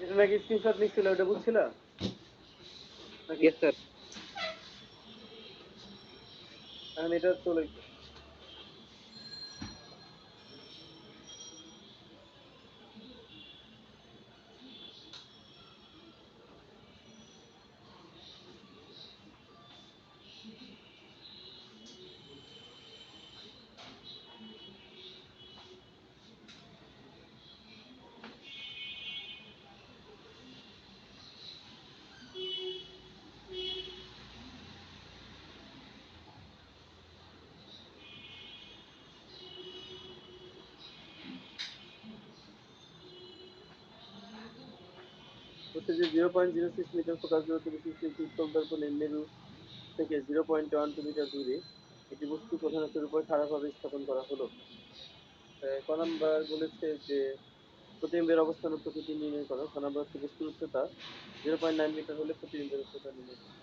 এটা নাকি স্ক্রিনশট নিচ্ছিল, ওটা বুঝছিল নাকি? Yes sir. এখন এটা চলে হচ্ছে যে 0.06 মিটার ফোকাস দূরত্বে বিশিষ্ট একটি উত্তল দর্পণের মেরু থেকে 0.12 মিটার দূরে একটি বস্তু প্রধানতের উপর খাড়াভাবে স্থাপন করা হলো। ক নাম্বার বলেছে যে প্রতিবিম্বের অবস্থান ও প্রকৃতি নির্ণয় করো। খ নাম্বার হচ্ছে বস্তুর উচ্চতা 0.9 মিটার হলে প্রতিবিম্বের উচ্চতা নির্ণয় করো।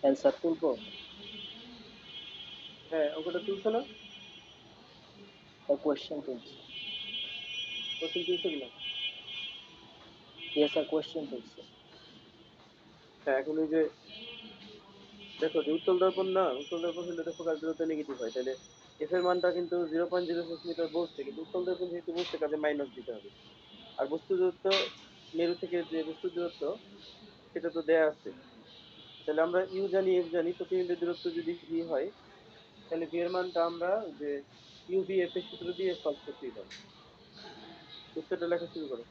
অ্যান্সার তুলবো? হ্যাঁ, অঙ্কটা তুলছো না? কোয়েশ্চেন তুলছি। কোশ্চেন তুলছো কিনা? ইয়েস স্যার, কোয়েশ্চেন তুলছি। হ্যাঁ, এখন ওই যে দেখো যে উত্তল দর্পণ না, উত্তল দর্পণ হলে তো ফোকাস দূরত্ব নেগেটিভ হয়, তাহলে এফ এর মানটা কিন্তু 0.06 মিটার বলছে, কিন্তু উত্তল দর্পণ যেহেতু বলছে কাজে মাইনাস দিতে হবে। আর বস্তু দূরত্ব মেরু থেকে যে বস্তু দূরত্ব সেটা তো দেয়া আছে। তাহলে আমরা ইউ জানি, এফ জানি, প্রতিবিম্বের দূরত্ব যদি ভি হয় তাহলে ভি এর মানটা আমরা যে ইউ ভি এফ এর সূত্র দিয়ে সলভ করতেই পারবো। উত্তরটা লেখা শুরু করো।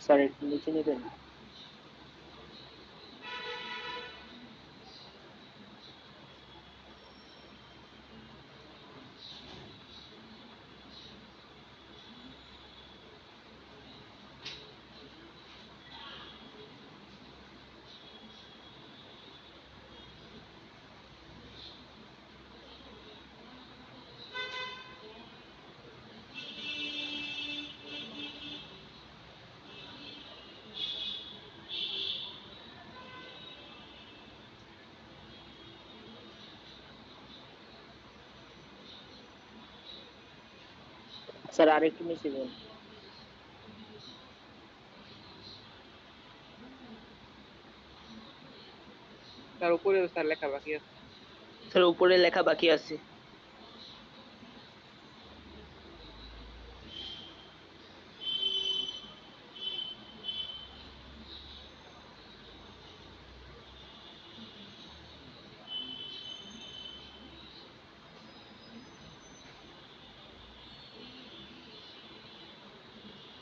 স্যার একটু নিচে নেবেন? স্যার আরেকটু নিচে দিন। তার উপরেও স্যার লেখা বাকি আছে। স্যার উপরে লেখা বাকি আছে।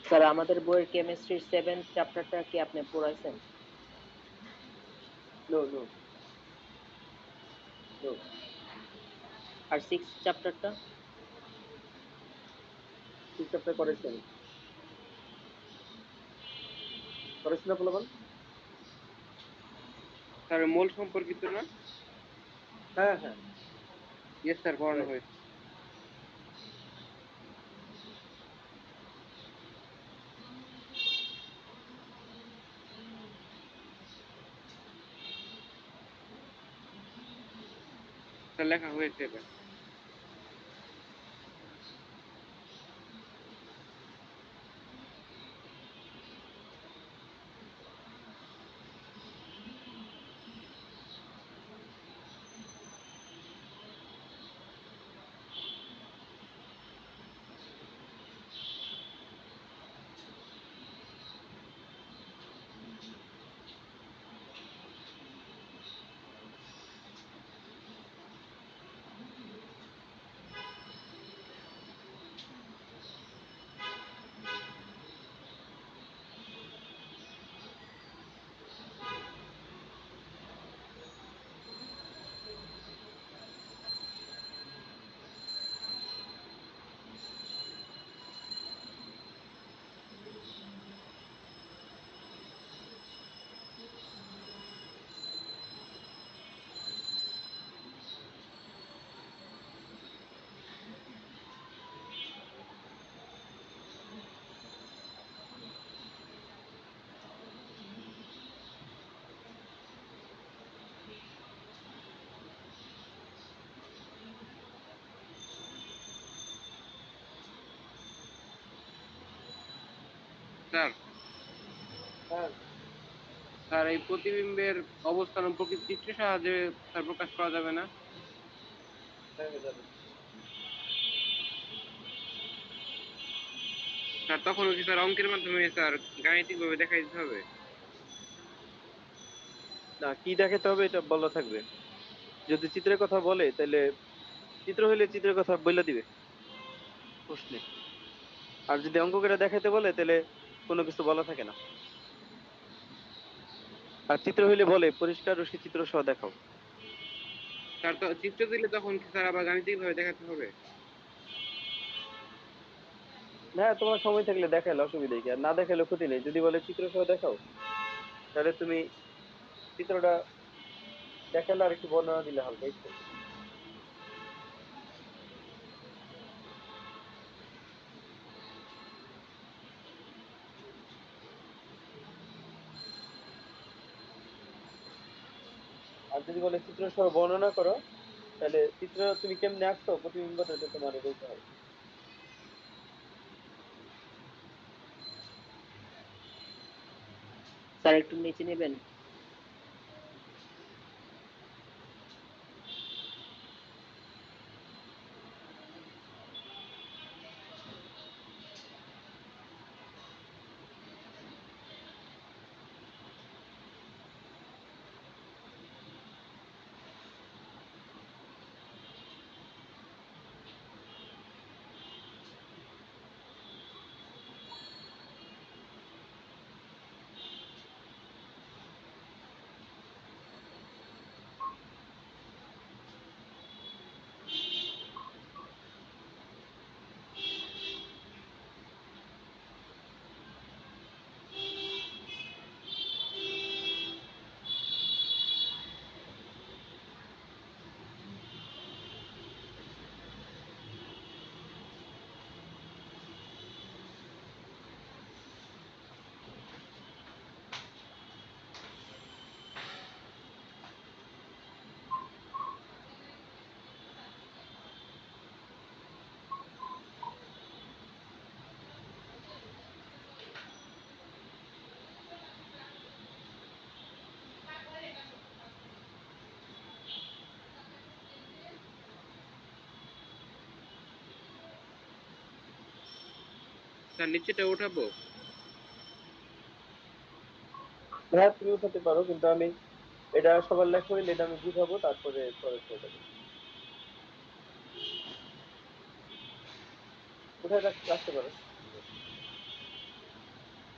স্যার আমাদের বইয়ের কেমিস্ট্রির 7th চ্যাপ্টারটা কি আপনি পড়াইছেন? No no no. আর 6th চ্যাপ্টারটা? 6 চ্যাপ্টার করেছি আমি। করেছি না পোলাপান? স্যার মোল সম্পর্কিত না? হ্যাঁ হ্যাঁ ইয়েস স্যার, পড়ানো right. হয়েছে। স্যার লেখা হয়েছে এটা। স্যার, হ্যাঁ স্যার এই প্রতিবিম্বের অবস্থান ও প্রকৃতি চিত্রের সাহায্যে স্যার প্রকাশ করা যাবে না? হ্যাঁ হয়ে যাবে। স্যার তখনও কি স্যার অঙ্কের মাধ্যমে স্যার গাণিতিক ভাবে দেখাই দিতে হবে? না, কি দেখাতে হবে এটা বলা থাকবে। যদি চিত্রের কথা বলে তাহলে চিত্র হইলে চিত্রের কথা বলে দিবে প্রশ্নে। আর যদি অঙ্ক করে দেখাতে বলে তাহলে কোনো কিছু বলা থাকে না। আর চিত্র হইলে বলে পরিষ্কার রশ্মি চিত্র সহ দেখাও। স্যার তো চিত্র দিলে তখন কি স্যার আবার গাণিতিক ভাবে দেখাতে হবে? হ্যাঁ, তোমার সময় থাকলে দেখাইলে অসুবিধা কি, আর না দেখাইলে ক্ষতি নেই। যদি বলে চিত্র সহ দেখাও তাহলে তুমি চিত্রটা দেখালে আর একটু বর্ণনা দিলে হালকা একটু। আর যদি বলে চিত্র সহ বর্ণনা করো তাহলে চিত্র তুমি কেমনে আঁকছো প্রতিবিম্বটা এটা তোমার বলতে হবে। স্যার একটু নিচে নেবেন। স্যার নিচেটা উঠাবো? হ্যাঁ তুমি উঠাতে পারো, কিন্তু আমি এটা সবার লেখা হইলে এটা আমি বুঝাবো, তারপরে পরে ছেড়ে দেবো। উঠায় রাখতে পারো।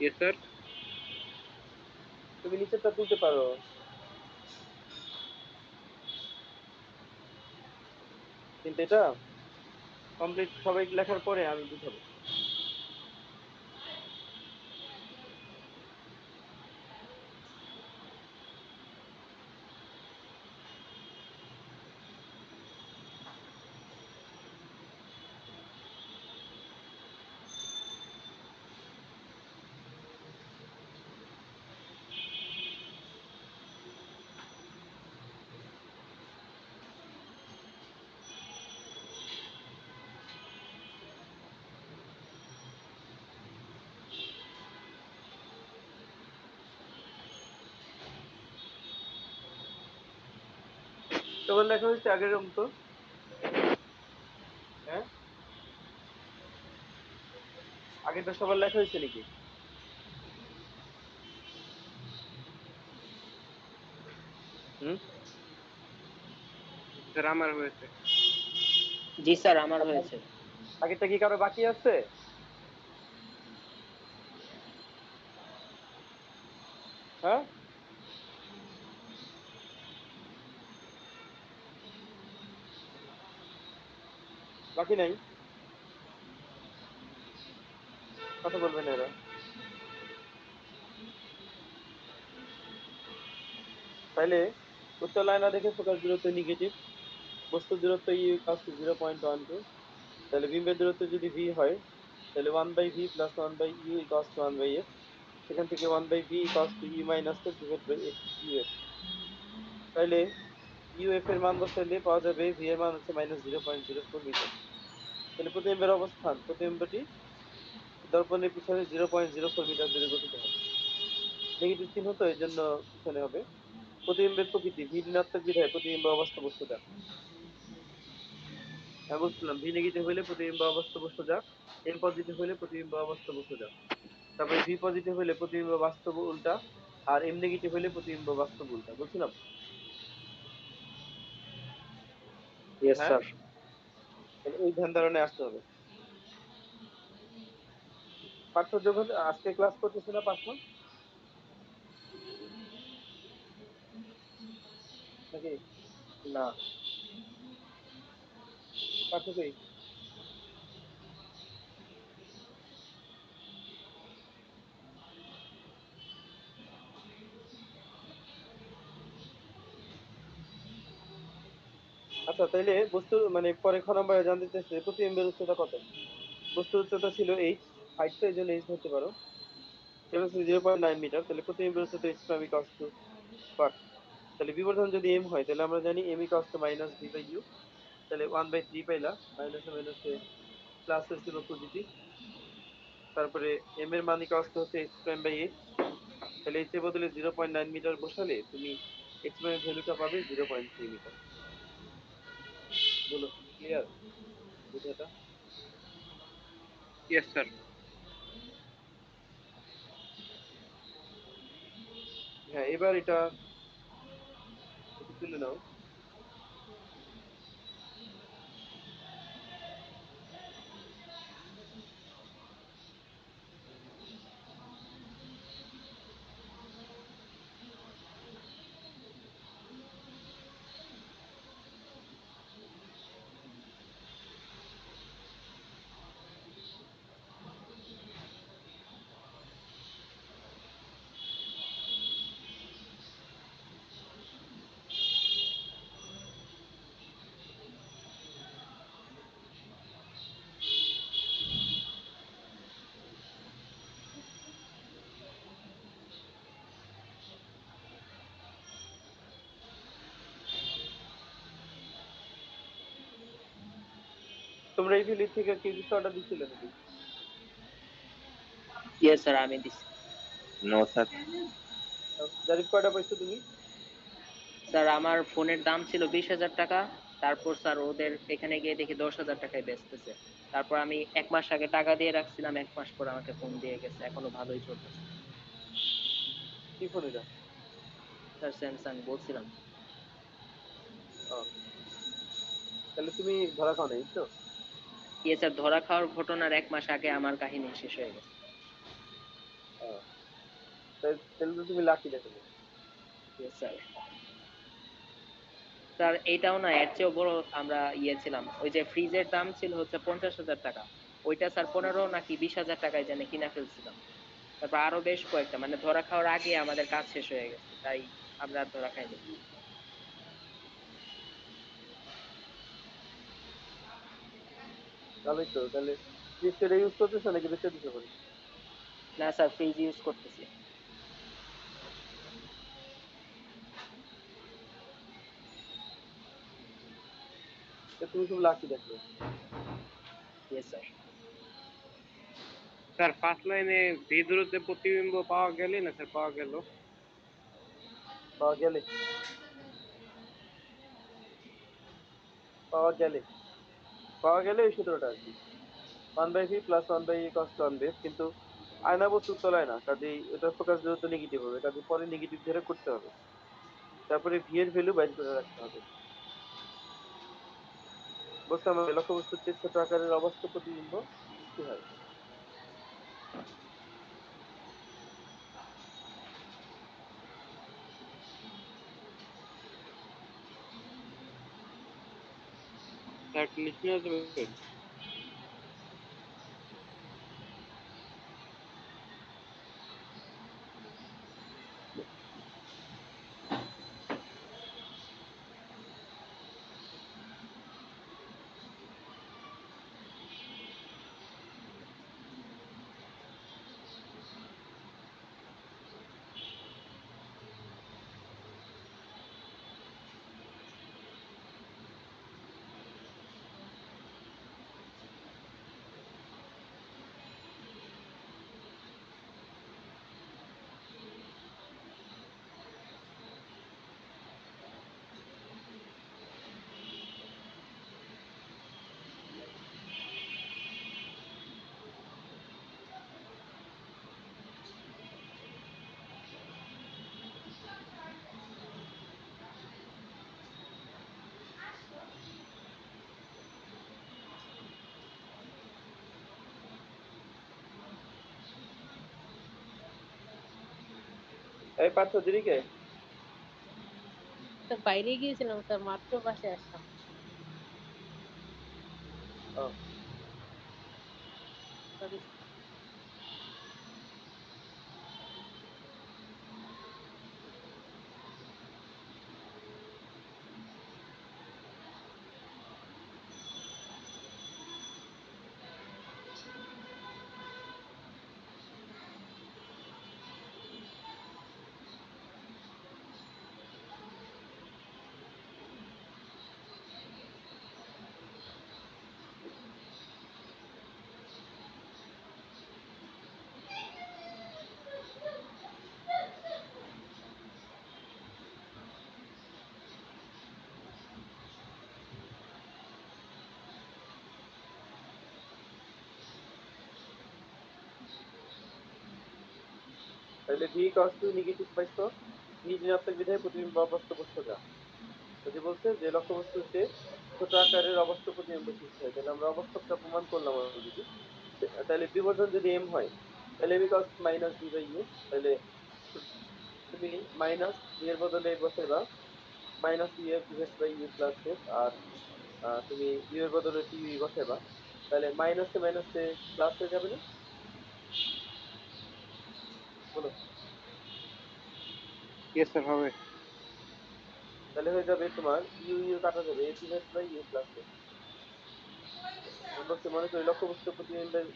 Yes sir. তুমি নিচেরটা তুলতে পারো, কিন্তু এটা কমপ্লিট সবাই লেখার পরে আমি বুঝাবো। সবার লেখা হয়েছে আগের মতো? হ্যাঁ, আগেরটা সবার লেখা হয়েছে নাকি? হুম। স্যার আমার হয়েছে। জি স্যার, আমার হয়েছে। আগেরটা কি কারো বাকি আছে? হ্যাঁ, বাকি নাই? কথা বলবেন এরা। তাইলে উত্তর লাইন দেখে ফোকাস দূরত্ব নেগেটিভ, বস্তুর দূরত্ব ইউ ইকাস টু 0.12। তাহলে বিম্বের দূরত্ব যদি ভি হয়, তাহলে 1/v plus 1/u ইকাস two 1/f। সেখান থেকে 1/v equals to u minus divide by f u f. তাহলে ইউ এফ এর মান বসাইলে পাওয়া যাবে ভি এর মান হচ্ছে -0.04 মিটার। তাহলে প্রতিবিম্বের অবস্থান, প্রতিবিম্বটি দর্পণের পিছনে 0.04 মিটার দূরে গঠিত হবে। নেগেটিভ চিহ্ন তো এই জন্য পিছনে হবে। প্রতিবিম্বের প্রকৃতি ভি ঋণাত্মক বিধায় প্রতিবিম্ব অবস্থা বস্তু যাক। আমি বলছিলাম ভি নেগেটিভ হইলে প্রতিবিম্ব অবস্থা বস্তু যাক, এম পজিটিভ হইলে প্রতিবিম্ব অবস্থা বস্তু যাক। তারপরে ভি পজিটিভ হইলে প্রতিবিম্ব বাস্তব উল্টা, আর এম নেগেটিভ হইলে প্রতিবিম্ব বাস্তব উল্টা। বলছিলাম? ইয়েস হ্যাঁ, স্যার। তাহলে এই ধ্যান ধারণায় আসতে হবে। পার্থ যখন আজকে ক্লাস করতেছে না পার্থ, নাকি? না। পার্থ কই? আচ্ছা, তাইলে বস্তু মানে পরে খ নম্বরে জানতে চাইছে প্রতিবিম্বের উচ্চতা কত। বস্তুর উচ্চতা ছিল এইচ, হাইট তো এই জন্য এইচ ধরতে পারো। এটা হচ্ছে 0.9 মিটার। তাহলে প্রতিবিম্বের উচ্চতা এইচ প্রাইম ইকুয়ালস টু কট। তাহলে বিবর্ধন যদি এম হয়, তাহলে আমরা জানি m equals to minus V by you. তাহলে 1/3 পাইলা, মাইনাসে মাইনাসে প্লাস ছিল পজিটিভ। তারপরে এম এর মান ইকুয়ালস টু হচ্ছে এইচ প্রাইম বাই এইচ। তাহলে এইচ এর বদলে 0.9 মিটার বসালে তুমি এইচ প্রাইম এর ভ্যালুটা পাবে 0.3 মিটার। বলো, ক্লিয়ার বুঝাটা? Yes sir. হ্যাঁ, এবার এটা একটু তুলে নাও। তোমরা এই ভ্যালু থেকে কেউ কিছু অর্ডার দিছিলে নাকি? ইয়েস স্যার, আমি দিছি। No sir. জারিফ কয়টা পাইছো তুমি? স্যার আমার ফোনের দাম ছিল 20,000 টাকা। তারপর স্যার ওদের এখানে গিয়ে দেখি 10,000 টাকায় বেচতেছে। তারপর আমি 1 মাস আগে টাকা দিয়ে রাখছিলাম, 1 মাস পর আমাকে ফোন দিয়ে গেছে, এখনো ভালোই চলতেছে। কি ফোন এটা? স্যার স্যামসাং বলছিলাম। ও, তাহলে তুমি ধরা খাও নাই তো? ইয়ে স্যার, ধরা খাওয়ার ঘটনার 1 মাস আগে আমার কাহিনী শেষ হয়ে গেছে। ও, তাহলে তো তুমি লাকি দেখো। ইয়ে স্যার। স্যার এইটাও না, এর চেয়েও বড় আমরা ছিলাম। ওই যে ফ্রিজের দাম ছিল হচ্ছে 50,000 টাকা, ওইটা স্যার 15 নাকি 20,000 টাকায় জানি কিনা ফেলছিলাম। তারপর আরো বেশ কয়েকটা, মানে ধরা খাওয়ার আগে আমাদের কাজ শেষ হয়ে গেছে, তাই আমরা আর ধরা খাইনি। ভালোই তো তাহলে। ফ্রিজ এটা ইউজ করতেছো নাকি বেঁচে দিতে পারি? না স্যার, ফ্রিজ ইউজ করতেছি। তুমি খুব লাকি দেখো। Yes sir. স্যার ফার্স্ট লাইনে হৃদরোধে প্রতিবিম্ব পাওয়া গেলে না স্যার, পাওয়া গেল। পাওয়া গেলে পাওয়া গেলে পাওয়া গেলে এই সূত্রটা আর কি, 1/v প্লাস 1/e কস 1 বেস। কিন্তু আয়না বস্তুর তলায় না, কাজেই এটা ফোকাস যেহেতু নেগেটিভ হবে, কাজে পরে নেগেটিভ ধরে করতে হবে। তারপরে ভি এর ভ্যালু বাইর করে রাখতে হবে। বুঝলাম, লক্ষ্যবস্তুর চেয়ে ছোট আকারের অবাস্তব প্রতিবিম্ব সৃষ্টি হয়। স্যার একটু নিচে নিয়ে যাবে। এই পার্থ দিদিকে। স্যার বাইরে গিয়েছিলাম স্যার, মাত্র বাসায় আসলাম। ও, সরি। তাহলে ভি কস টু নেগেটিভ পাইছো, ভি ঋণাত্মক বিধায় প্রতিবিম্ব অবাস্তব সোজা। তো যে বলছে যে লক্ষ্যবস্তুর চেয়ে ছোট আকারের অবাস্তব প্রতিবিম্ব সৃষ্টি হয়, তাহলে আমরা অবাস্তবটা প্রমাণ করলাম অলরেডি। তাহলে বিবর্ধন যদি এম হয়, তাহলে M equals minus V by you. তাহলে তুমি মাইনাস বি এর বদলে বসাইবা minus U F divide by you plus F. আর তুমি ইউ এর বদলে টি ইউ বসাইবা, তাহলে মাইনাসে মাইনাসে প্লাস হয়ে যাবে না? বলো। ইয়েস স্যার, হবে। তাহলে হয়ে যাবে তোমার ইউ ইউ কাটা যাবে, F divide by you plus F. বলছে মনে করি লক্ষ্যবস্তু প্রতিবিম্বের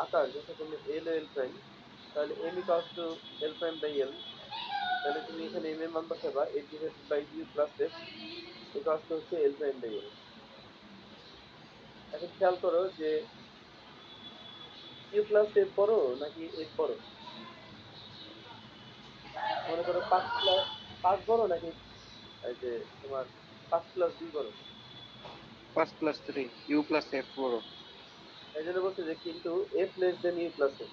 আকার যথাক্রমে এল ও এল প্রাইম, তাহলে M equals to L prime by L. তাহলে তুমি এখানে এম এর মান বসাবা F divided by you plus F equals to হচ্ছে এল প্রাইম বাই এল। এখন খেয়াল করো যে ইউ প্লাস এফ বড় নাকি এফ বড়? মনে করো 5 বড় নাকি এই যে তোমার 5 প্লাস 2 বড়? 5+3 ইউ প্লাস এফ বড়। এই জন্য বলছে যে কিন্তু f less than u plus f,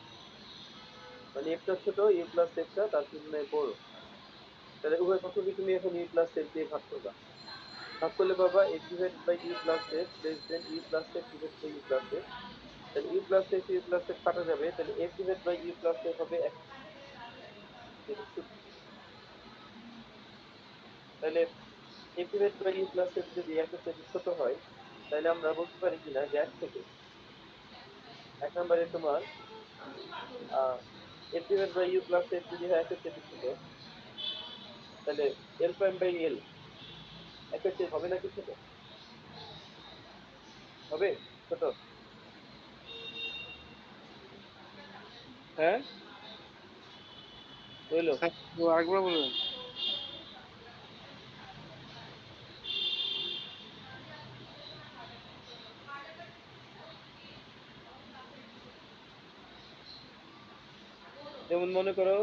মানে এফটা ছোট, ইউ প্লাস এফটা তার তুলনায় বড়। তাহলে উভয় পক্ষকে তুমি এখন ইউ প্লাস এফ দিয়ে ভাগ করবা। ভাগ করলে পাবা f divided by you plus f less than u plus f divided by you plus f. তাহলে ইউ প্লাস এফ কাটা যাবে, তাহলে f divide by you plus f হবে এক, যেটা ছোট। তাহলে f divide by you plus f যদি একের চাইতে ছোট হয়, তাহলে আমরা বলতে পারি কিনা যে এক থেকে এক নম্বরে তোমার f divide by you plus f যদি হয় একের চাইতে ছোট, তাহলে এল প্রাইম বাই এল একের চেয়ে হবে নাকি ছোট? হবে ছোট? হ্যাঁ হইলো। স্যার তো আরেকবার বলবেন? যেমন মনে করো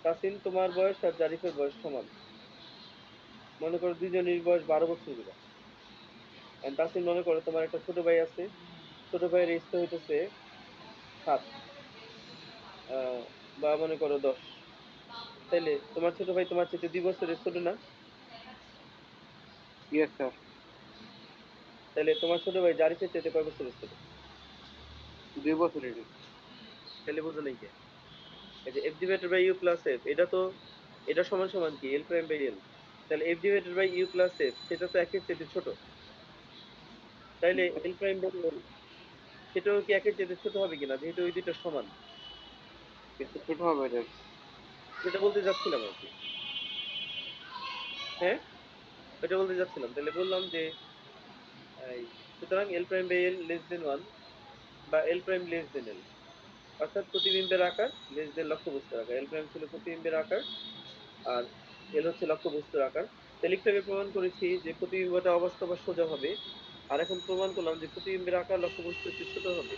তাসিন তোমার বয়স আর জারিফের বয়স সমান। মনে করো দুইজনের বয়স 12 বছর করে। And তাসিন মনে করো তোমার একটা ছোট ভাই আছে, ছোট ভাইয়ের এজ তো হইতেছে 7, বা মনে করো 10। তাইলে তোমার ছোট ভাই তোমার চেয়ে 2 বছরের ছোট না? Yes sir. তাহলে তোমার ছোট ভাই জারিফের চাইতে কয় বছরের ছোট? 2 বছরের। তাহলে বোঝো নাই কে? এই যে f divided by you plus f, এটা তো এটা সমান সমান কি এল প্রাইম বাই এল। তাহলে F divided by you plus F সেটা তো একের চাইতে ছোট। তাইলে এল প্রাইম বাই এল সেটাও কি একের চাইতে ছোট হবে কিনা, যেহেতু ওই দুইটা সমান? একটু ছোট হবে এটা। যেটা বলতে যাচ্ছিলাম আর কি। হ্যাঁ এটা বলতে যাচ্ছিলাম, তাহলে বললাম যে এই, সুতরাং L prime by L less than one, বা এল প্রাইম লেস দেন এল, অর্থাৎ প্রতিবিম্বের আকার লেস দেন লক্ষ্যবস্তুর আকার। এল প্রাইম ছিল প্রতিবিম্বের আকার, আর এল হচ্ছে লক্ষ্যবস্তুর আকার। তাহলে একটু আগে প্রমাণ করেছি যে প্রতিবিম্বটা অবাস্তব আর সোজা হবে, আর এখন প্রমাণ করলাম যে প্রতিবিম্বের আকার লক্ষ্যবস্তুর চেয়ে ছোট হবে।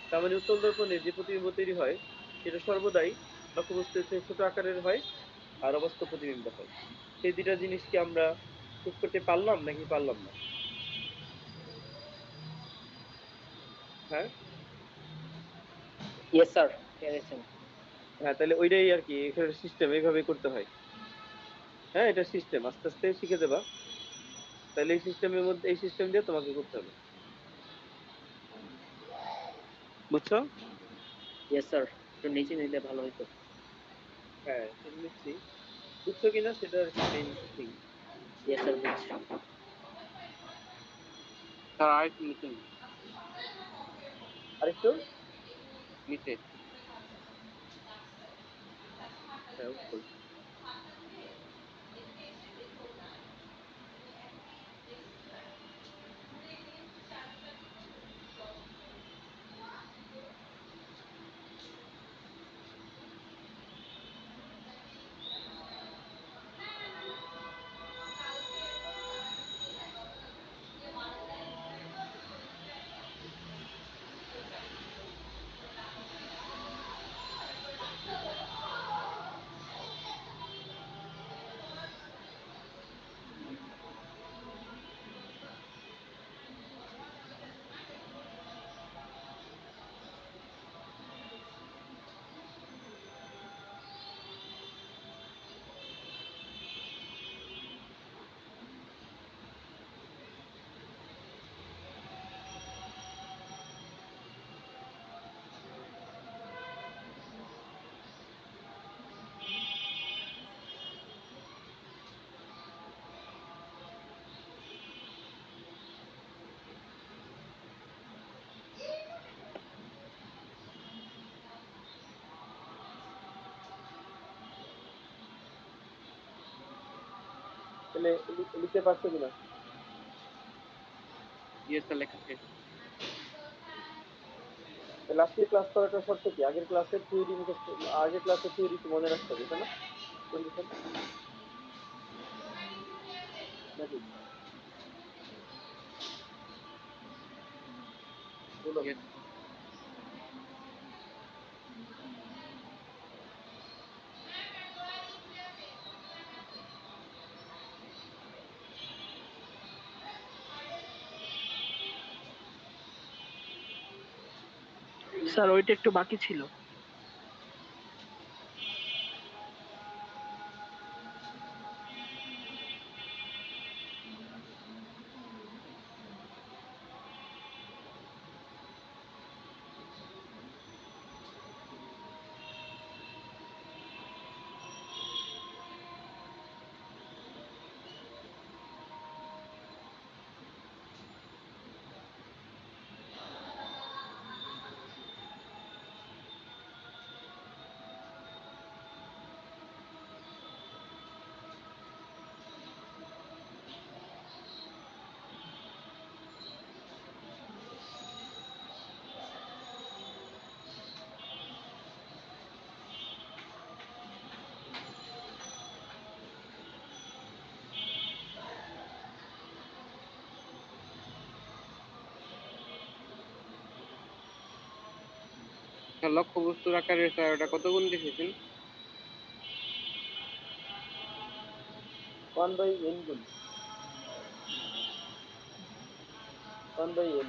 তার মানে উত্তল দর্পণে যে প্রতিবিম্ব তৈরি হয় সেটা সর্বদাই লক্ষ্যবস্তুর চেয়ে ছোট আকারের হয়, আর অবাস্তব প্রতিবিম্ব হয়। সেই দুইটা জিনিস কি আমরা প্রুফ করতে পারলাম নাকি পারলাম না? হ্যাঁ ইয়েস স্যার, পেরেছেন। হ্যাঁ, তাহলে ওইটাই আর কি, এখানে সিস্টেম এইভাবে করতে হয়। হ্যাঁ এটা সিস্টেম, আস্তে আস্তে শিখে যাবা। তাহলে এই সিস্টেমের মধ্যে এই সিস্টেম দিয়ে তোমাকে করতে হবে, বুঝছো? ইয়েস স্যার, একটু নিচে নিলে ভালো হতো। হ্যাঁ সেটা নিচ্ছি, বুঝছো কিনা সেটা আর কি মেইন থিং। ইয়েস স্যার, বুঝছি। স্যার আরেকটু নিচে নিন। আরেকটু নিচে। হ্যাঁ অবশ্যই। তাহলে লিখতে পারছো কিনা? ইয়েস স্যার, লেখা শেষ। তাহলে আজকে ক্লাস করাটা শর্ত কি, আগের ক্লাসের থিওরি মুখস্থ, আগের ক্লাসের থিওরি একটু মনে রাখতে হবে, তাই না? কন্ডিশন নাকি বলো? ইয়েস। স্যার ওইটা একটু বাকি ছিল। স্যার লক্ষ্যবস্তুর আকারে স্যার ওটা কত গুণ দেখেছেন? 1/n গুণ 1/n।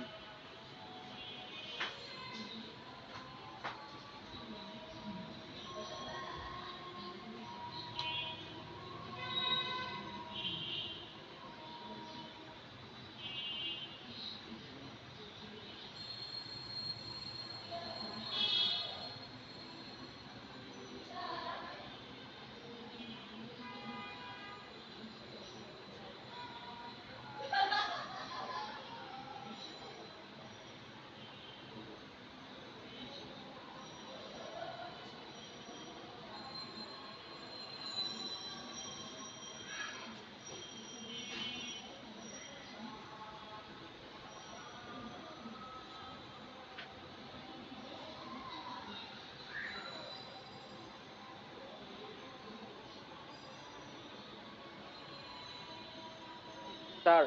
স্যার,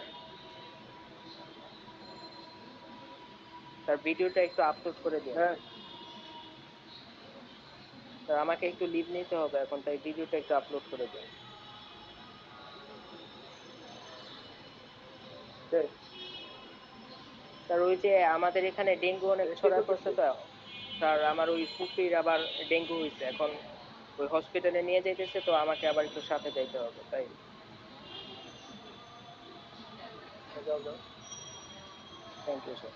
স্যার ভিডিওটা একটু আপলোড করে দিন। হ্যাঁ, স্যার আমাকে একটু লিভ নিতে হবে এখন, তাই ভিডিওটা একটু আপলোড করে দিন। দে, স্যার ওই যে আমাদের এখানে ডেঙ্গু অনেক কে ছড়া পড়ছে করতেছে? তো। স্যার আমার ওই ফুপির আবার ডেঙ্গু হয়েছে, এখন ওই হসপিটালে নিয়ে যাইতেছে, তো আমাকে আবার একটু সাথে যাইতে হবে তাই। যাও যাও। Thank you sir.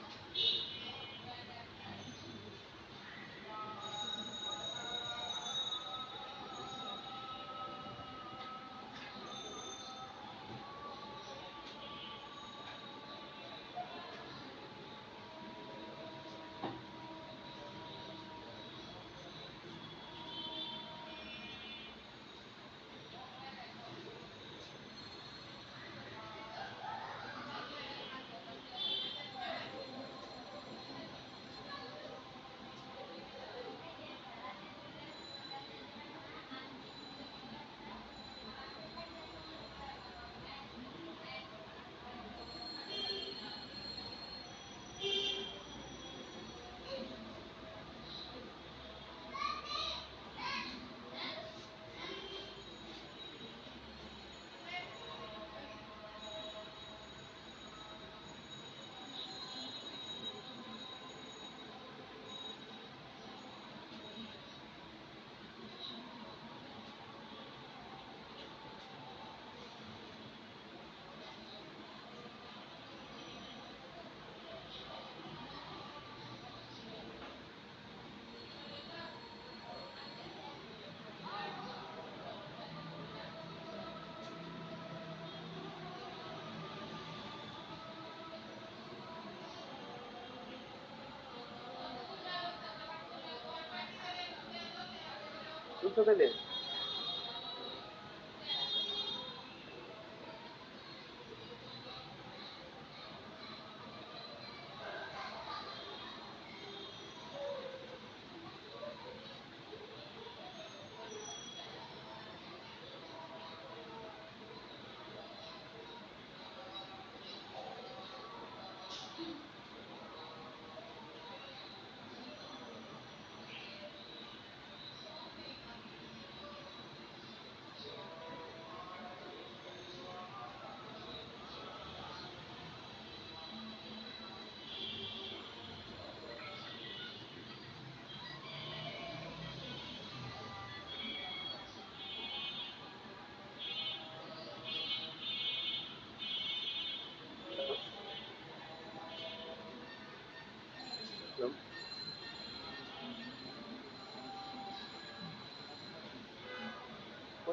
বুঝছো তাইলে?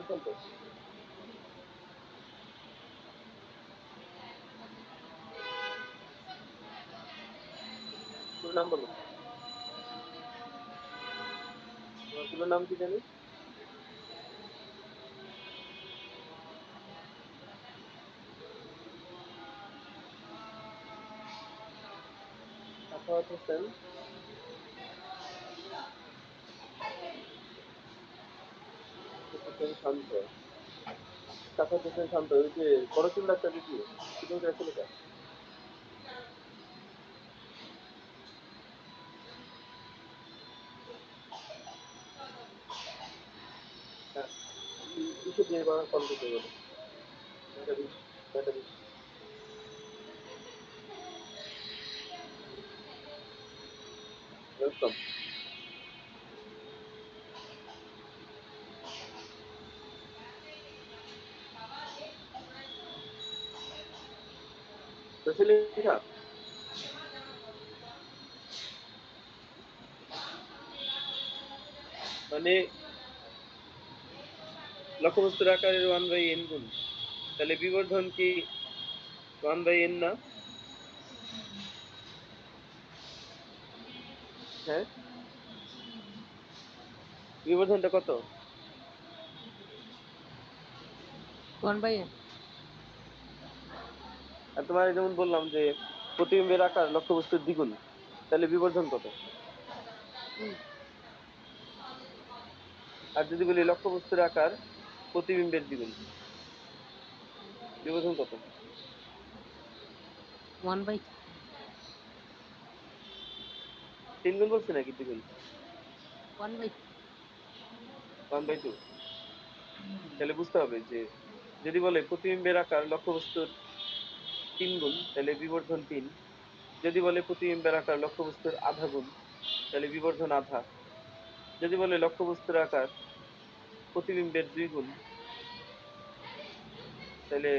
শান্ত। পুরো নাম বলো। তোমার পুরো নাম কি জানি? সাখাওয়াত হোসেন। সাখাওয়াত হোসেন শান্ত। সাখাওয়াত হোসেন শান্ত, ওই যে বড় চুল ডাক্তার দিদি, কিন্তু ওটা ছেলেটা। হ্যাঁ, কিসে দিয়ে কল করতে বলো? 9টা 20, 9টা 20। ওয়েলকাম। বেশি লেখা? মানে লক্ষ্যবস্তুর আকারের 1/n গুণ, তাহলে বিবর্ধন কি 1/n না? হ্যাঁ, বিবর্ধনটা কত? 1/n। আর তোমার যেমন বললাম যে প্রতিবিম্বের আকার লক্ষ্যবস্তুর দ্বিগুণ, তাহলে বিবর্ধন কত? আর যদি বলি লক্ষ্যবস্তুর আকার প্রতিবিম্বের দ্বিগুণ, বিবর্ধন কত? 1/2। 3 গুণ বলছে নাকি দ্বিগুণ? 1/2। 1/2। তাহলে বুঝতে হবে যে যদি বলে প্রতিবিম্বের আকার লক্ষ্যবস্তুর 3 গুণ, তাহলে বিবর্ধন 3। যদি বলে প্রতিবিম্বের আকার লক্ষ্যবস্তুর আধা গুণ, তাহলে বিবর্ধন আধা। যদি বলে লক্ষ্যবস্তুর আকার প্রতিবিম্বের 2 গুণ, তাহলে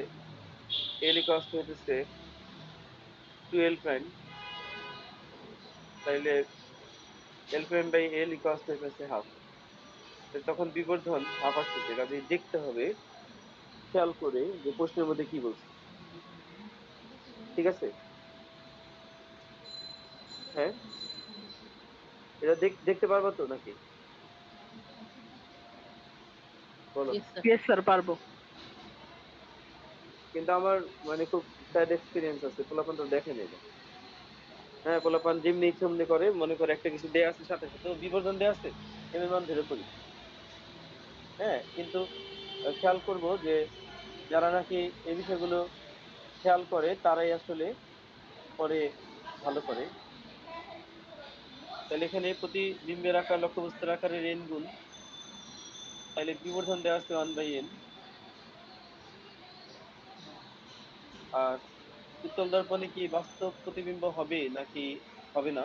এল ইকুয়ালস টু হইতেছে 2l প্রাইম, তাইলে L prime by L equals to হইতেছে হাফ। তখন বিবর্ধন হাফ আসতেছে, কাজে দেখতে হবে খেয়াল করে যে প্রশ্নের মধ্যে কি বলছে। ঠিক আছে? হ্যাঁ, এটা দেখতে পারবা তো নাকি বলো? Yes sir. ইয়েস স্যার, পারবো। কিন্তু আমার মানে খুব স্যাড এক্সপিরিয়েন্স আছে, পোলাপান তো দেখে নেই। হ্যাঁ, পোলাপান যেমনি ইচ্ছে অমনি করে, মনে করে একটা কিছু দেয়া আছে সাথে সাথে ও বিবর্ধন দেয়া আছে, এম এর মান ধরে করি। হ্যাঁ, কিন্তু খেয়াল করব যে যারা নাকি এই বিষয়গুলো খেয়াল করে তারাই আসলে পরে ভালো করে। তাহলে এখানে প্রতিবিম্বের আকার লক্ষ্যবস্তুর আকারের n গুণ, তাহলে বিবর্ধন দেওয়া আছে 1/n। আর উত্তল দর্পণে কি বাস্তব প্রতিবিম্ব হবে নাকি হবে না?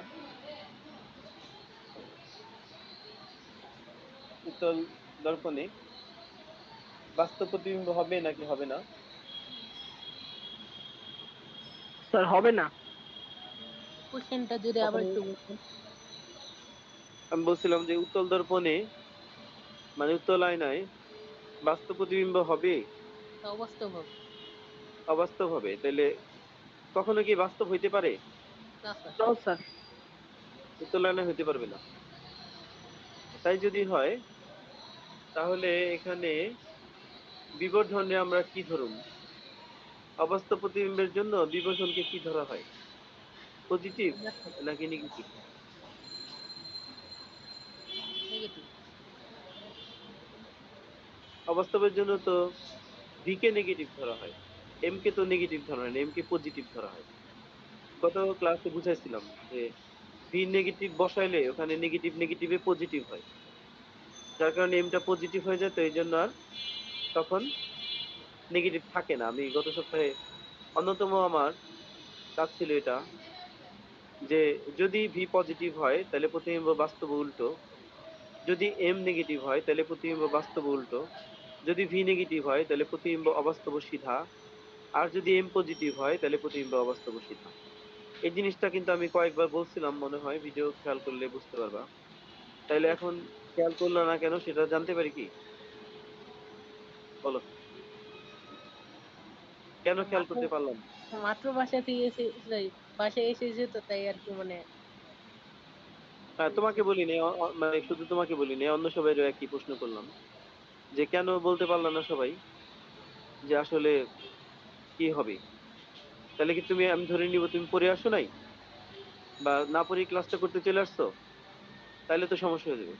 উত্তল দর্পণে বাস্তব প্রতিবিম্ব হবে নাকি হবে না? স্যার, হবে না। কোশ্চেনটা যদি আবার তখন একটু বলতেন। আমি বলছিলাম যে উত্তল দর্পণে মানে উত্তল আয়নায় বাস্তব প্রতিবিম্ব হবে, তা অবাস্তব হবে। অবাস্তব হবে। তাহলে কখনো কি বাস্তব হইতে পারে? না স্যার। No sir. উত্তল আয়নায় হইতে পারবে না। তাই যদি হয় তাহলে এখানে বিবর্ধনে আমরা কি ধরুন? অবাস্তব প্রতিবিম্বের জন্য বিবর্ধনকে কি ধরা হয়? পজিটিভ নাকি নেগেটিভ? নেগেটিভ। অবাস্তবের জন্য তো ভি কে নেগেটিভ ধরা হয়, এম কে তো নেগেটিভ ধরা হয় না, এম কে পজিটিভ ধরা হয়। গত ক্লাসে বুঝাইছিলাম যে ভি নেগেটিভ বসাইলে ওখানে নেগেটিভ নেগেটিভে পজিটিভ হয়, যার কারণে এমটা পজিটিভ হয়ে যায়, তো এই জন্য আর তখন নেগেটিভ থাকে না। আমি গত সপ্তাহে অন্যতম আমার কাজ ছিল এটা, যে যদি ভি পজিটিভ হয় তাহলে প্রতিবিম্ব বাস্তব উল্টো, যদি এম নেগেটিভ হয় তাহলে প্রতিবিম্ব বাস্তব উল্টো, যদি ভি নেগেটিভ হয় তাহলে প্রতিবিম্ব অবাস্তব সিধা, আর যদি এম পজিটিভ হয় তাহলে প্রতিবিম্ব অবাস্তব সিধা। এই জিনিসটা কিন্তু আমি কয়েকবার বলছিলাম, মনে হয় ভিডিও খেয়াল করলে বুঝতে পারবা। তাইলে ইয়েস। এখন খেয়াল করলো না কেন সেটা জানতে পারি কি? বলো কেন খেয়াল মাত্র করতে পারলাম না? মাত্র বাসা থেকে এসে, sorry, বাসায় এসেছে তো তাই আর কি মানে তোমাকে বলছি। বলিনি, মানে শুধু তোমাকে বলিনি, অন্য সবাইরও একই প্রশ্ন করলাম যে কেন বলতে পারলাম না সবাই যে আসলে কি হবে। তাহলে কি তুমি, আমি ধরে নিব তুমি পড়ে আসো নাই বা না পড়ে ক্লাসটা করতে চলে আসছো, তাহলে তো সমস্যা হয়ে যাবে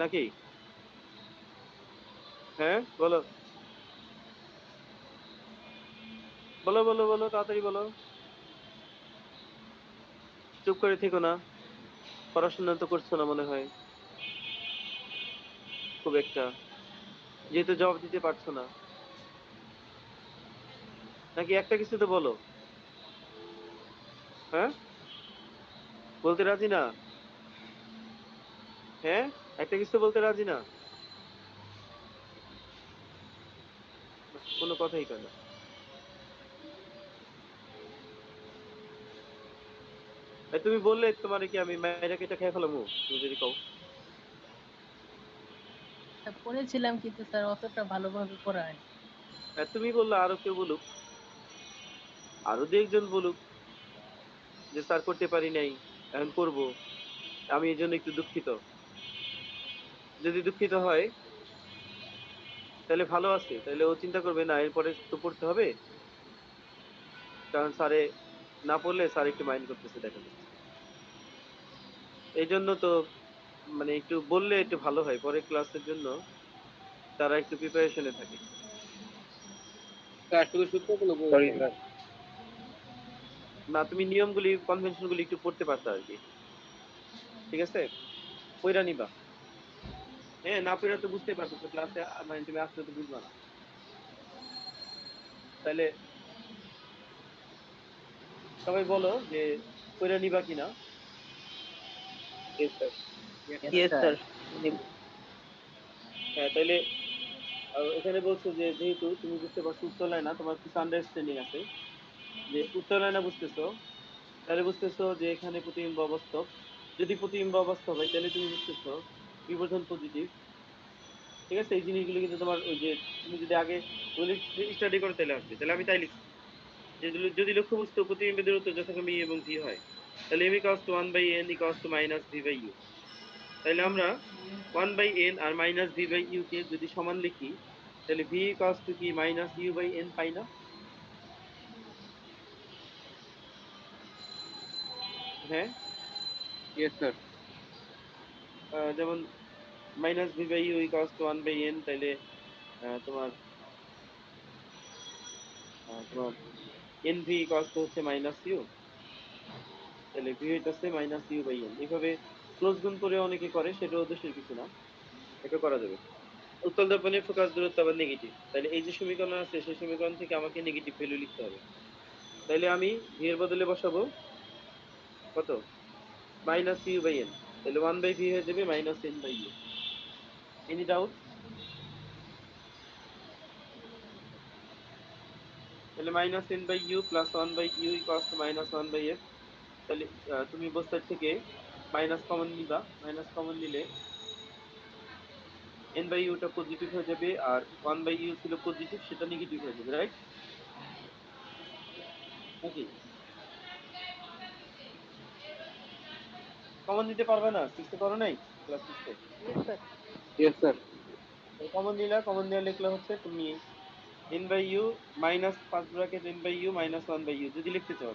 নাকি? হ্যাঁ বলো, বলো বলো বলো, তাড়াতাড়ি বলো, চুপ করে থেকো না। পড়াশোনা তো করছো না মনে হয় খুব একটা, যেহেতু জবাব দিতে পারছো না। নাকি একটা কিছু তো বলো। হ্যাঁ, বলতে রাজি না? হ্যাঁ, একটা কিছু বলতে রাজি না? না, কোনো কথাই কয় না। তুমি বললে তোমার কি আমি মায়েরা কেটে খেয়ে ফেলামু তুমি যদি কও? পড়েছিলাম কিন্তু স্যার অতটা ভালোভাবে পড়া হয়নি। তুমি বললে আরো কেউ বলুক, আরো দু একজন বলুক যে স্যার করতে পারি নাই, এখন করব, আমি এই জন্য একটু দুঃখিত। যদি দুঃখিত হয় তাহলে ভালো আছে, তাহলে ও চিন্তা করবে না এরপরে তো পড়তে হবে, কারণ স্যারে না পড়লে স্যার একটু মাইন্ড করতেছে দেখা যাচ্ছে। এই জন্য তো মানে একটু বললে একটু ভালো হয়, পরে ক্লাসের জন্য তারা একটু প্রিপারেশনে থাকে। স্যার শুধু সূত্রগুলো সরি বলছেন। স্যার। না, তুমি নিয়মগুলি কনভেনশন গুলি একটু পড়তে পারতা আর কি, ঠিক আছে, পইরা নিবা। হ্যাঁ, না পড়া তো বুঝতে পারতো ক্লাসে, মানে তুমি আসলে তো বুঝবা না। তাহলে সবাই বলো যে পড়া নিবা কিনা। Yes sir. Yes, yes sir. Sir. হ্যাঁ, তাহলে এখানে বলছো যে যেহেতু তুমি বুঝতে পারছো উত্তর লাইনা, তোমার কিছু আন্ডারস্ট্যান্ডিং আছে যে উত্তর লাইনা বুঝতেছো, তাহলে বুঝতেছো যে এখানে প্রতিবিম্ব অবাস্তব। যদি প্রতিবিম্ব অবাস্তব হয় তাহলে তুমি বুঝতেছো বিবর্ধন পজিটিভ। ঠিক আছে, এই জিনিসগুলো কিন্তু তোমার ওই যে তুমি যদি আগে স্টাডি করো তাহলে আসবে। তাহলে আমি তাই লিখছি যে যদি লক্ষ্যবস্তু ও প্রতিবিম্বের দূরত্ব যথাক্রমে ই এবং ভি হয়, তাহলে M equals to 1/n equals to minus V by you. তাহলে আমরা 1/n আর মাইনাস ভি বাই ইউ কে যদি সমান লিখি, তাহলে ভি ইকুয়ালস টু কি মাইনাস ইউ বাই এন পাই না? হ্যাঁ, Yes, sir. যেমন minus V by U equals to 1/n, তাহলে তোমার তোমার এন ভি ইকুয়ালস টু হচ্ছে মাইনাস ইউ, তাহলে ভি হইতাছে মাইনাস ইউ বাই এন। এইভাবে ক্লোজ গুণ করে অনেকে করে, সেটা উদ্দেশ্যের কিছু না, এটা করা যাবে। উত্তল দর্পণের ফোকাস দূরত্ব আবার নেগেটিভ, তাহলে এই যে সমীকরণ আছে সেই সমীকরণ থেকে আমাকে নেগেটিভ ভ্যালু লিখতে হবে। তাহলে আমি ভি এর বদলে বসাবো কত, মাইনাস ইউ বাই এন, তাহলে 1/ভি হয়ে যাবে minus N by U. Any doubt? তাহলে minus N by you plus 1/ইউ ইকুয়ালস টু মাইনাস 1/এফ। তাহলে তুমি বোথ সাইড থেকে মাইনাস কমন নিবা, মাইনাস কমন নিলে এন বাই ইউটা পজিটিভ হয়ে যাবে, আর 1/ইউ ছিল পজিটিভ, সেটা নেগেটিভ হয়ে যাবে, রাইট নাকি? কমন নিতে পারবে না, সিক্সে করো নাই, ক্লাস সিক্সে? Yes sir. Yes, sir. Common নিলা, কমন নিয়ে লিখলে হচ্ছে তুমি N by U minus first bracket N by U minus 1/ইউ যদি লিখতে চাও,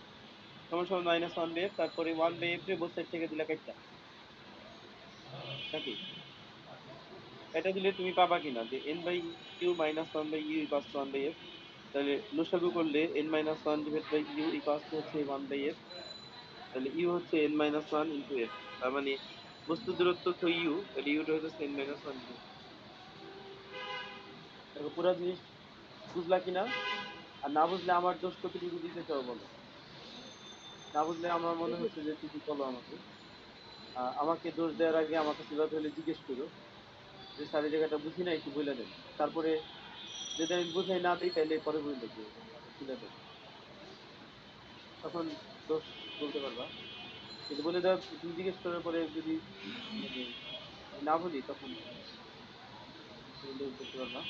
সমান সমান মাইনাস 1/এফ, তারপরে 1/এফ রে বোথ সাইড থেকে দিলা কাটটা, নাকি? এটা দিলে তুমি পাবা কিনা যে এন বাই ইউ মাইনাস 1/ইউ ইকুয়ালস টু 1/এফ, তাহলে লসাগু করলে N minus 1 divide by U equals to হচ্ছে 1/এফ, তাহলে ইউ হচ্ছে এন মাইনাস 1 ইন্টু এফ। তার মানে বস্তু দূরত্ব তো ইউ, তাহলে ইউটা হচ্ছে এন মাইনাস 1 ইউ। দেখো পুরো জিনিস বুঝলা কিনা? আর না বুঝলে আমার দোষ কতটুকু দিতে চাও বলো। না বুঝলে আমার মনে হচ্ছে যে তুমি বলো আমাকে, আমাকে দোষ দেওয়ার আগে আমার কাছে দরকার হলে জিজ্ঞেস করো যে স্যার এই জায়গাটা বুঝি না, একটু বলে দেন। তারপরে যদি আমি বুঝাই না দিই তাহলে পরে বললো যে বলে দেন, তখন দোষ বলতে পারবা। কিন্তু বলে দেওয়া, তুমি জিজ্ঞেস করার পরে যদি মানে যদি না বলি তখন তুমি দোষ ধরতে পারবা,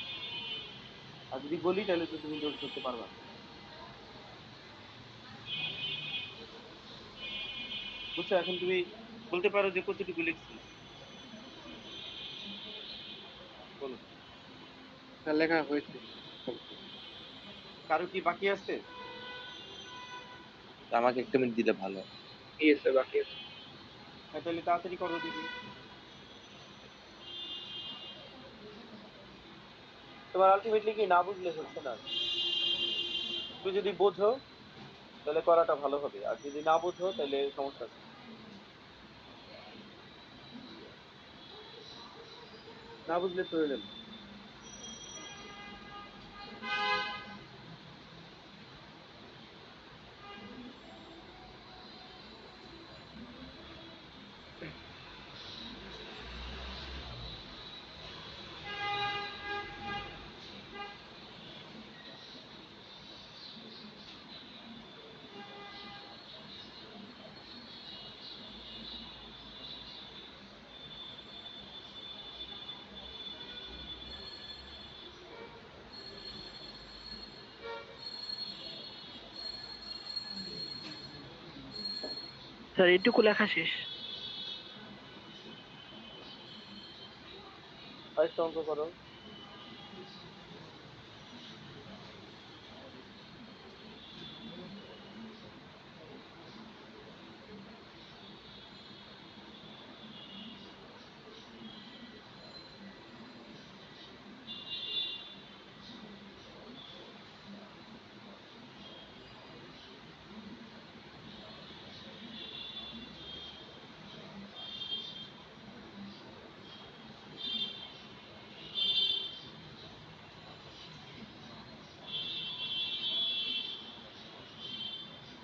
আর যদি বলি তাহলে তো তুমি দোষ ধরতে পারবা না। বুঝছো? এখন তুমি বলতে পারো যে কতটুকু লিখছিলাম, বলো। স্যার লেখা হয়েছে। কারো কি বাকি আছে? আমাকে একটা মিনিট দিলে ভালো হয়। ইয়ে স্যার বাকি আছে। হ্যাঁ, তাহলে তাড়াতাড়ি করো দেখি। তোমার আলটিমেটলি কি না বুঝলে হচ্ছে না। তুমি যদি বোঝো তাহলে করাটা ভালো হবে, আর যদি না বোঝো তাহলে সমস্যা আছে। না বুঝলে প্রয়োজন। স্যার এইটুকু লেখা শেষ। আরেকটা অঙ্ক করো।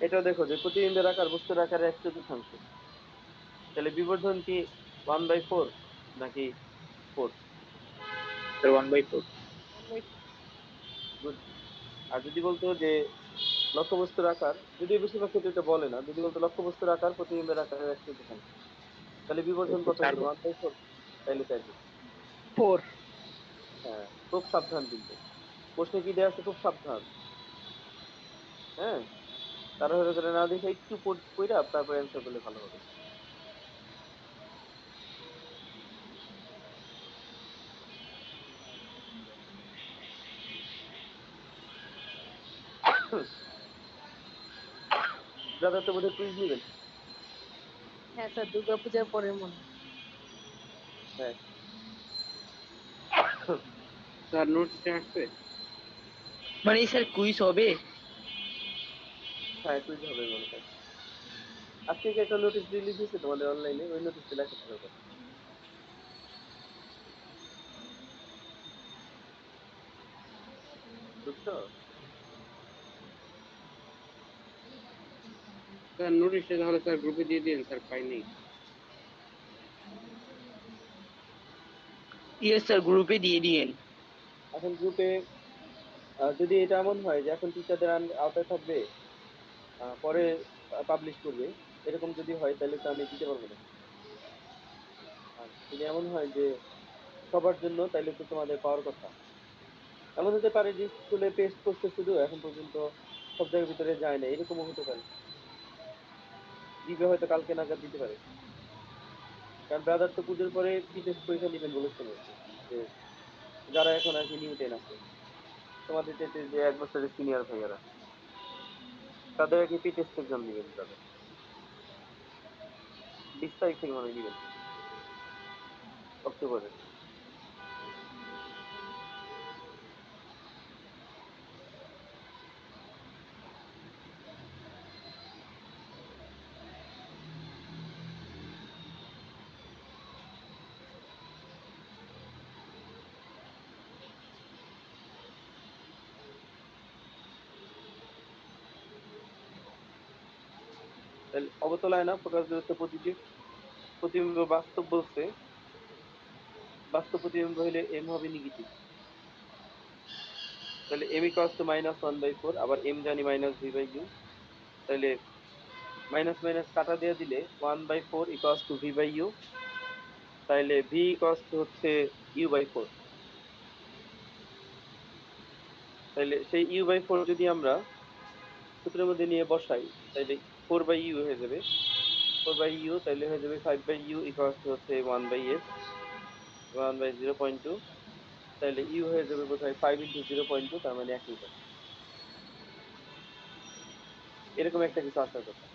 এটা দেখো যে প্রতিবিম্বের আকার বস্তুর আকারের 1/4। তাহলে বিবর্ধন কি 1/4 নাকি 4? স্যার 1/4। গুড। আর যদি বলতো যে লক্ষ্যবস্তুর আকার, যদি বেশিরভাগ ক্ষেত্রে এটা বলে না, যদি বলতো লক্ষ্যবস্তুর আকার প্রতিবিম্বের আকারের 1/4, তাহলে বিবর্ধন কত চার হতো? 1/4। তাইলে 4 হবে। 4। হ্যাঁ, খুব সাবধান কিন্তু। প্রশ্নে কি দেওয়া আছে? খুব সাবধান। হ্যাঁ, তাড়াহুড়ো করে না দেখে একটু পড়া তারপর অ্যান্সার করলে ভালো হবে। দাদা তো বোধহয় কুইজ নেবেন। হ্যাঁ স্যার, দুর্গাপূজার পরে মনে হয়। হ্যাঁ। স্যার নোটসে আসছে। মানে স্যার কুইজ হবে? হ্যাঁ, কুইজ হবে মনে হয়। আজকে কি একটা নোটিশ রিলিজ হয়েছে তোমাদের অনলাইনে? ওই নোটিশটা লেখা থাকার কথা। বুঝছো? স্যার নোটিশটা তাহলে স্যার গ্রুপে দিয়ে দিন, স্যার পাইনি। ইয়েস স্যার, গ্রুপে দিয়ে দিয়েন। এখন গ্রুপে যদি এটা এমন হয় যে এখন টিচারদের আওতায় থাকবে, পরে পাবলিশ করবে, এরকম যদি হয় তাহলে তো আমি দিতে পারবো না। আর যদি এমন হয় যে সবার জন্য, তাহলে তো তোমাদের পাওয়ার কথা। এমন হতে পারে যে স্কুলে পেস্ট করছে শুধু, এখন পর্যন্ত সব জায়গার ভিতরে যায় না, এরকমও হতে পারে। দিবে হয়তো কালকে নাগাদ দিতে পারে। কারণ ব্রাদার তো পুজোর পরে পি টেস্ট পরীক্ষা দিবেন বলেছেন আর কি। যে যারা এখন আর কি নিউ 10 আছে, তোমাদের চেয়ে যে 1 বছরের সিনিয়র ভাইয়ারা, তাদের আর কি পি টেস্ট এক্সাম দিবেন ব্রাদার। 20 তারিখ থেকে মনে হয় দিবেন, অক্টোবরের। তাহলে অবতলায় না, ফোকাস দূরত্ব পজিটিভ, প্রতিবিম্ব বাস্তব বলছে, বাস্তব প্রতিবিম্ব হইলে এম হবে নেগেটিভ। তাহলে এম ইকুয়ালস টু -1/4, আবার এম জানি -v/u। তাহলে মাইনাস মাইনাস কাটা দিয়ে দিলে 1/4 ইকুয়ালস টু v/u। তাইলে ভি কস্ট হচ্ছে ইউ/4। তাইলে সেই ইউ/4 যদি আমরা সূত্রের মধ্যে নিয়ে বসাই, তাইলে 4/u হয়ে যাবে। 4/u তাইলে হয়ে যাবে 5/u ইকুয়ালস টু হচ্ছে 1/s, 1/0.2। তাইলে ইউ হয়ে যাবে বোধহয় 5 × 0.2, তার মানে 1 মিটার। এরকম একটা কিছু আসার কথা।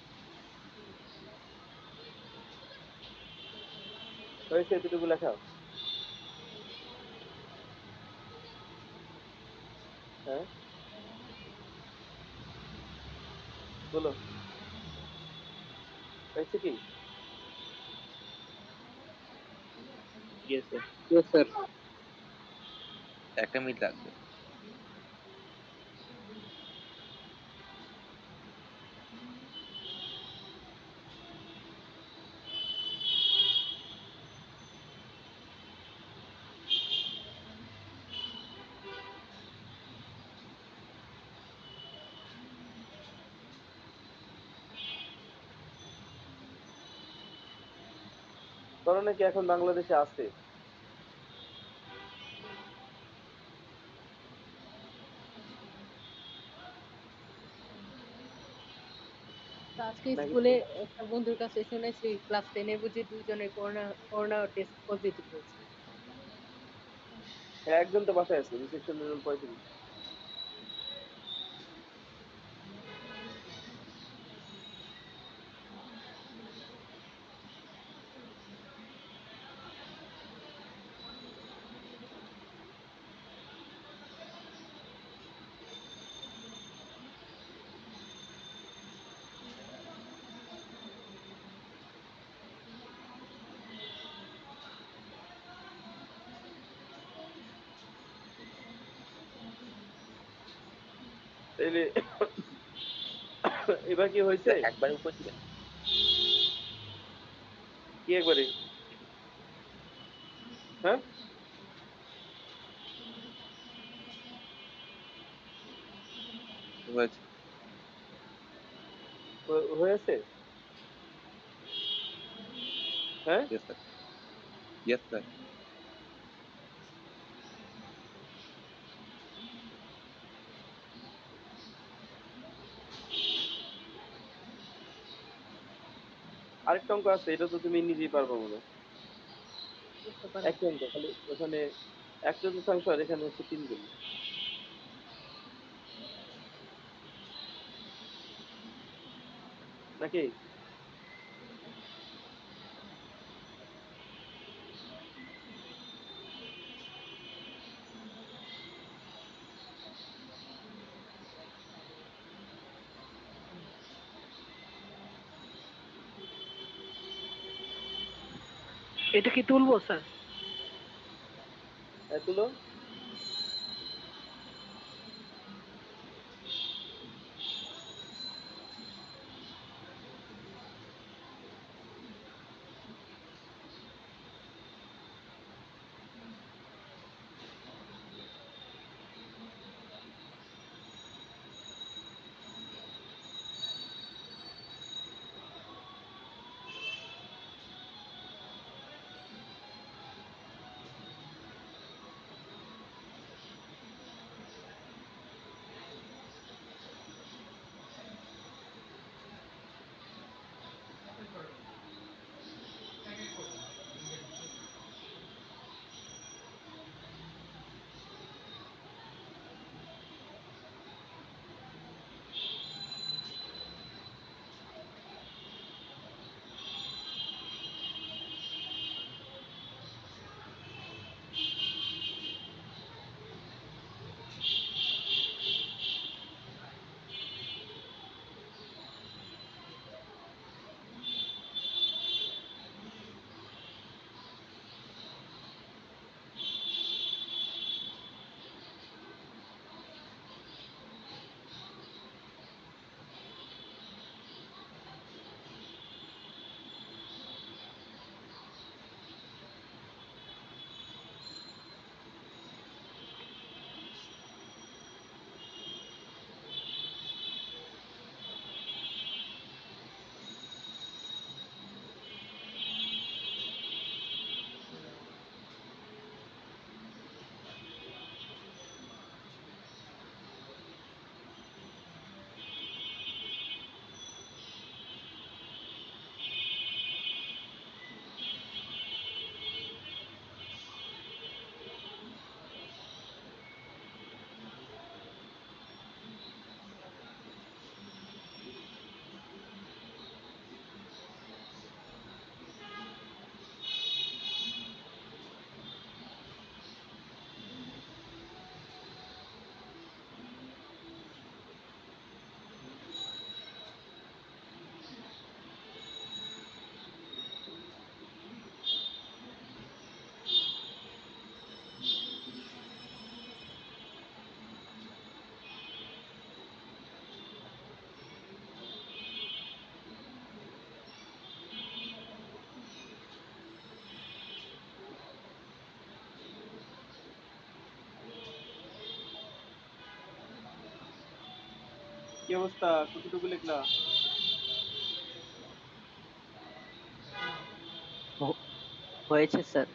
হয়েছে এতটুকু লেখা? হ্যাঁ, বলো, হয়েছে কি? Yes sir. Yes sir. একটা মিনিট লাগবে। তোরা নাকি এখন বাংলাদেশে আছে? তো আজকে নাকি স্কুলে একটা বন্ধুর কাছে শুনেছি ক্লাস 10 বুঝি দুইজনের করোনা করোনা টেস্ট পজিটিভ হয়েছে। হ্যাঁ, একজন তো বাসায় আছে, রিসেপশন রুম 35। তাইলে এবার কি হয়েছে? একবার উপর দিবেন। কি একবারে? হ্যাঁ, হয়েছে। হয়েছে। হ্যাঁ, ইয়েস স্যার। Yes sir. আরেকটা অঙ্ক আছে, এটা তো তুমি নিজেই পারবো মনে হয়। বুঝতে পারো। একই অঙ্ক, খালি ওখানে 1/4 আর এখানে হচ্ছে 3 গুণ, নাকি? এটা কি তুলবো স্যার? হ্যাঁ, তুলো। অবস্থা? কতটুকু লিখলা? হয়েছে স্যার।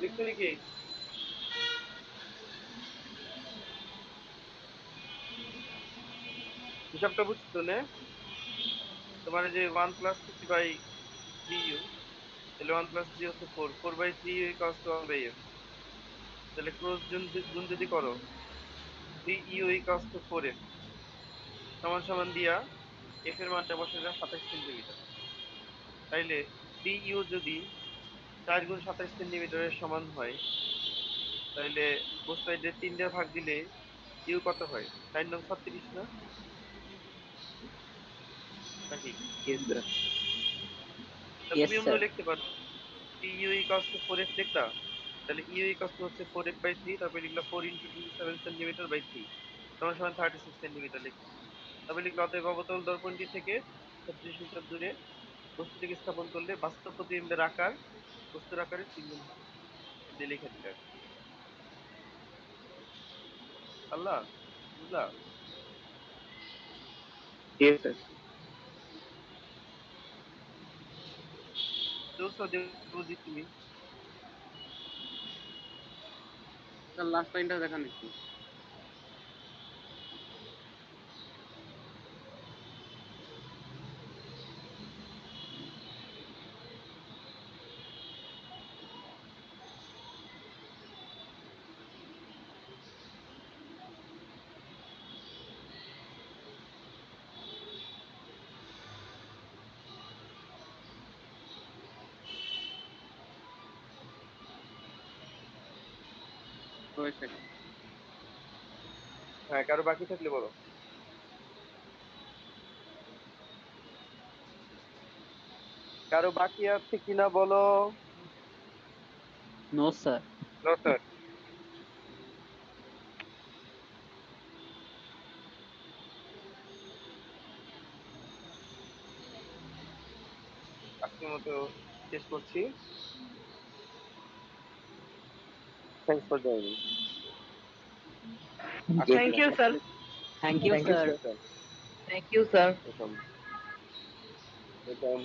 লিখছো নাকি? হিসাবটা বুঝছো না? তোমার এই যে 1+3/3u, তাহলে 1+3 হচ্ছে 4, 4/3u equals to 1/f। তাহলে ক্রস গুণ যদি করো, 3u equals to 4f সমান সমান দিয়া f এর মানটা বসে যায় 27 সেন্টিমিটার। তাইলে 3u যদি 4 × 27 সেন্টিমিটারের সমান হয়, তাহলে বোথ সাইডে 3 দিয়ে ভাগ দিলে ইউ কত হয়? 4×9 = 36 না? নাকি? Yes, sir. তা ইয়েস তুমি অন্য স্যার। লিখতে পারো, ইউ ইকুয়ালস টু 4f লিখলা, তাহলে ইউ ইকুয়ালস টু হচ্ছে 4f/3, তারপরে লিখলা 4 × 27 সেন্টিমিটার বাই 3 সমান সমান 36 সেন্টিমিটার লিখলা। তারপরে লিখলা অতএব অবতল দর্পণটি থেকে 36 মিটার দূরে বস্তুটিকে স্থাপন করলে বাস্তব প্রতিবিম্বের আকার বস্তুর আকারের 3 গুণ হবে। দিয়ে লিখে দিলে আর কি। আল্লাহ, বুঝলা? Yes, sir. বুঝছো যে বুঝি তুমি? স্যার লাস্ট লাইনটা দেখান একটু। হয়েছে। হ্যাঁ, কারো বাকি থাকলে বলো। কারো বাকি আছে কিনা বলো। No sir. No sir. আজকের মতো শেষ করছি। Thanks for joining. Yes, thank sir. You sir. Thank you sir. Thank you sir. Welcome. Welcome.